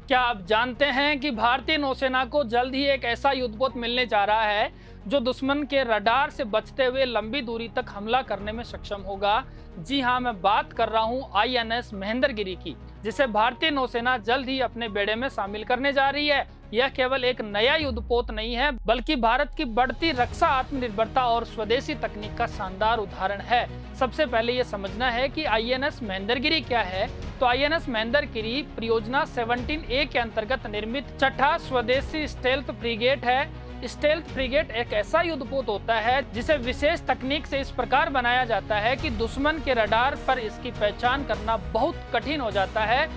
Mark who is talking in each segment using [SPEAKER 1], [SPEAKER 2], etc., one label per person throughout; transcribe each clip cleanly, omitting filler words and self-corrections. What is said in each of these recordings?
[SPEAKER 1] क्या आप जानते हैं कि भारतीय नौसेना को जल्द ही एक ऐसा युद्धपोत मिलने जा रहा है जो दुश्मन के रडार से बचते हुए लंबी दूरी तक हमला करने में सक्षम होगा। जी हां, मैं बात कर रहा हूं आईएनएस महेंद्रगिरी की, जिसे भारतीय नौसेना जल्द ही अपने बेड़े में शामिल करने जा रही है। यह केवल एक नया युद्धपोत नहीं है, बल्कि भारत की बढ़ती रक्षा आत्मनिर्भरता और स्वदेशी तकनीक का शानदार उदाहरण है। सबसे पहले ये समझना है कि आईएनएस महेंद्रगिरी क्या है। तो आईएनएस महेंद्रगिरी परियोजना 17A के अंतर्गत निर्मित छठा स्वदेशी स्टेल्थ फ्रिगेट है। स्टेल्थ फ्रिगेट एक ऐसा युद्धपोत होता है जिसे विशेष तकनीक से इस प्रकार बनाया जाता है कि दुश्मन के रडार पर इसकी पहचान करना बहुत कठिन हो जाता है।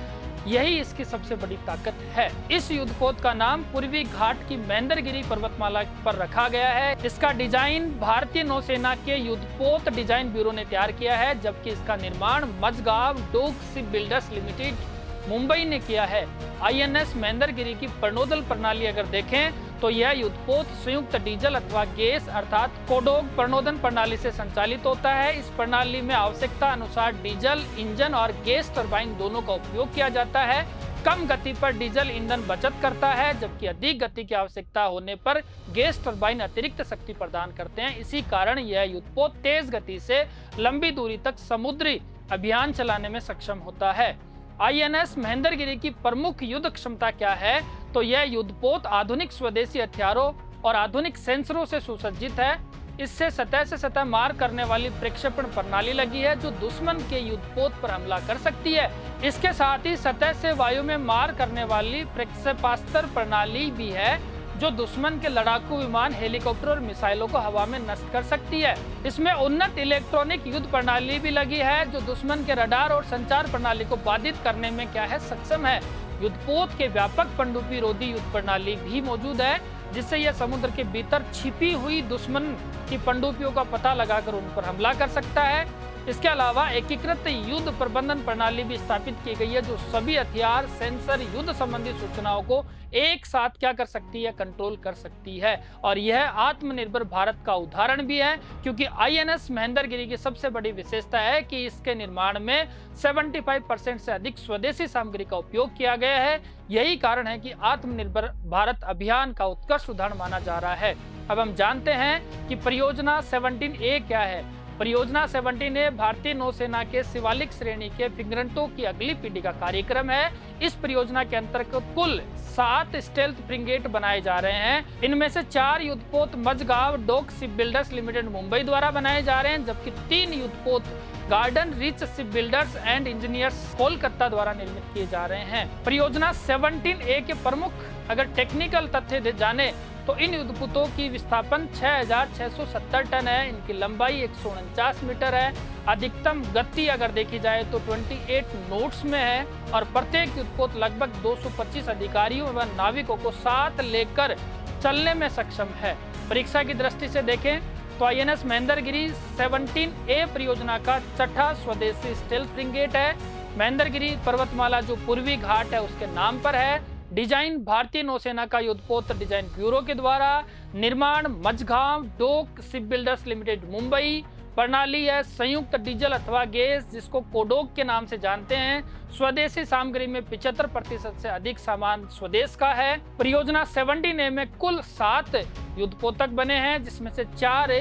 [SPEAKER 1] यही इसकी सबसे बड़ी ताकत है। इस युद्धपोत का नाम पूर्वी घाट की महेंद्रगिरी पर्वतमाला पर रखा गया है। इसका डिजाइन भारतीय नौसेना के युद्धपोत डिजाइन ब्यूरो ने तैयार किया है, जबकि इसका निर्माण मझगांव डोक शिप बिल्डर्स लिमिटेड मुंबई ने किया है। आईएनएस महेंद्रगिरी की प्रणोदन प्रणाली अगर देखें तो यह युद्धपोत संयुक्त डीजल अथवा गैस अर्थात कोडोग प्रणोदन प्रणाली से संचालित होता है। इस प्रणाली में आवश्यकता अनुसार डीजल इंजन और गैस टरबाइन दोनों का उपयोग किया जाता है। कम गति पर डीजल ईंधन बचत करता है, जबकि अधिक गति की आवश्यकता होने पर गैस टरबाइन अतिरिक्त शक्ति प्रदान करते हैं। इसी कारण यह युद्धपोत तेज गति से लंबी दूरी तक समुद्री अभियान चलाने में सक्षम होता है। आईएनएस महेंद्रगिरी की प्रमुख युद्ध क्षमता क्या है? तो यह युद्धपोत आधुनिक स्वदेशी हथियारों और आधुनिक सेंसरों से सुसज्जित है। इससे सतह से सतह मार करने वाली प्रक्षेपण प्रणाली लगी है जो दुश्मन के युद्धपोत पर हमला कर सकती है। इसके साथ ही सतह से वायु में मार करने वाली प्रक्षेपास्त्र प्रणाली भी है जो दुश्मन के लड़ाकू विमान, हेलीकॉप्टर और मिसाइलों को हवा में नष्ट कर सकती है। इसमें उन्नत इलेक्ट्रॉनिक युद्ध प्रणाली भी लगी है जो दुश्मन के रडार और संचार प्रणाली को बाधित करने में क्या है सक्षम है। युद्धपोत के व्यापक पनडुब्बी रोधी युद्ध प्रणाली भी मौजूद है, जिससे यह समुद्र के भीतर छिपी हुई दुश्मन की पनडुब्बियों का पता लगाकर उन पर हमला कर सकता है। इसके अलावा एकीकृत युद्ध प्रबंधन प्रणाली भी स्थापित की गई है जो सभी हथियार, सेंसर, युद्ध संबंधी सूचनाओं को एक साथ क्या कर सकती है, कंट्रोल कर सकती है। और यह आत्मनिर्भर भारत का उदाहरण भी है, क्योंकि आईएनएस महेंद्रगिरी की सबसे बड़ी विशेषता है कि इसके निर्माण में 75% से अधिक स्वदेशी सामग्री का उपयोग किया गया है। यही कारण है कि आत्मनिर्भर भारत अभियान का उत्कृष्ट उदाहरण माना जा रहा है। अब हम जानते हैं कि परियोजना 17A क्या है। परियोजना 17A भारतीय नौसेना के शिवालिक श्रेणी के फ्रिगेटों की अगली पीढ़ी का कार्यक्रम है। इस परियोजना के अंतर्गत कुल 7 स्टेल्थ फ्रिगेट बनाए जा रहे हैं। इनमें से 4 युद्धपोत मझगांव डोक शिप बिल्डर्स लिमिटेड मुंबई द्वारा बनाए जा रहे हैं, जबकि 3 युद्धपोत garden rich ship builders and engineers Kolkata द्वारा निर्मित किए जा रहे हैं। परियोजना 17A के प्रमुख अगर टेक्निकल तथ्य जाने तो इन युद्धपोतों की विस्थापन 6670 टन है। इनकी लंबाई 149 मीटर है। अधिकतम गति अगर देखी जाए तो 28 नॉट्स में है और प्रत्येक युद्धपोत लगभग 225 अधिकारियों व नाविकों को साथ लेकर चलने में सक्षम है। परीक्षा की दृष्टि से देखें तो आईएनएस महेंद्रगिरी 17A परियोजना का छठा स्वदेशी स्टेल्थ फ्रिगेट है। महेंद्रगिरी पर्वतमाला जो पूर्वी घाट है उसके नाम पर है। डिजाइन भारतीय नौसेना का युद्धपोत डिजाइन ब्यूरो के द्वारा, निर्माण मझगांव डोक शिप बिल्डर्स लिमिटेड मुंबई। प्रणाली है संयुक्त डीजल अथवा गैस जिसको कोडोग के नाम से जानते हैं। स्वदेशी सामग्री में 75% से अधिक सामान स्वदेश का है। परियोजना 17A में कुल 7 युद्धपोतक बने हैं, जिसमें से 4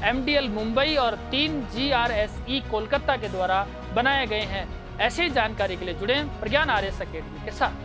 [SPEAKER 1] MDL मुंबई और 3 GRSE कोलकाता के द्वारा बनाए गए हैं। ऐसी जानकारी के लिए जुड़े प्रज्ञान आरएस अकेडमी के साथ।